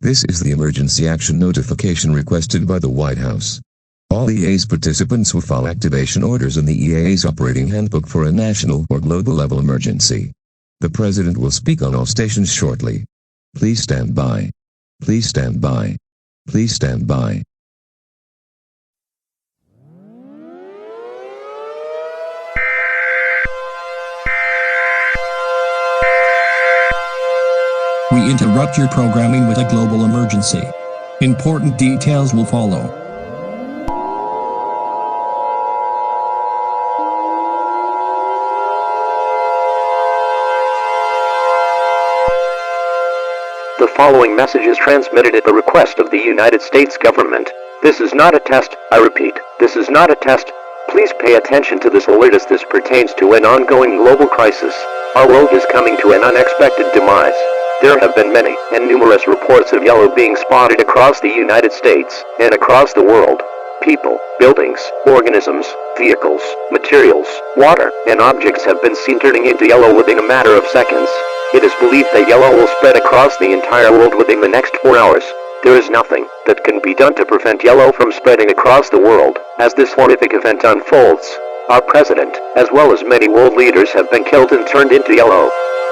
This is the emergency action notification requested by the White House. All EAS participants will follow activation orders in the EAS operating handbook for a national or global level emergency. The President will speak on all stations shortly. Please stand by. Please stand by. Please stand by. We interrupt your programming with a global emergency. Important details will follow. The following message is transmitted at the request of the United States government. This is not a test, I repeat, this is not a test. Please pay attention to this alert as this pertains to an ongoing global crisis. Our world is coming to an unexpected demise. There have been many and numerous reports of yellow being spotted across the United States and across the world. People, buildings, organisms, vehicles, materials, water, and objects have been seen turning into yellow within a matter of seconds. It is believed that yellow will spread across the entire world within the next 4 hours. There is nothing that can be done to prevent yellow from spreading across the world as this horrific event unfolds. Our president, as well as many world leaders, have been killed and turned into yellow.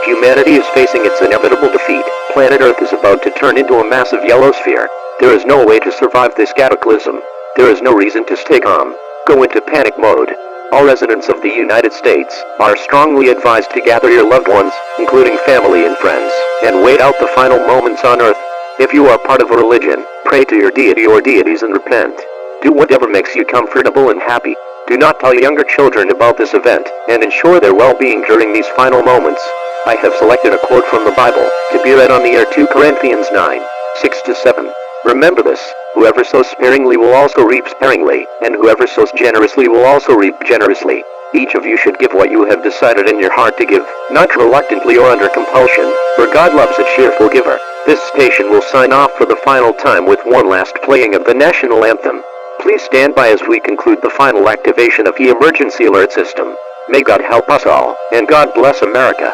Humanity is facing its inevitable defeat. Planet Earth is about to turn into a massive yellow sphere. There is no way to survive this cataclysm. There is no reason to stay calm. Go into panic mode. All residents of the United States are strongly advised to gather your loved ones, including family and friends, and wait out the final moments on Earth. If you are part of a religion, pray to your deity or deities and repent. Do whatever makes you comfortable and happy. Do not tell younger children about this event, and ensure their well-being during these final moments. I have selected a quote from the Bible, to be read on the air, 2 Corinthians 9, 6-7. Remember this, whoever sows sparingly will also reap sparingly, and whoever sows generously will also reap generously. Each of you should give what you have decided in your heart to give, not reluctantly or under compulsion, for God loves a cheerful giver. This station will sign off for the final time with one last playing of the national anthem. Please stand by as we conclude the final activation of the emergency alert system. May God help us all, and God bless America.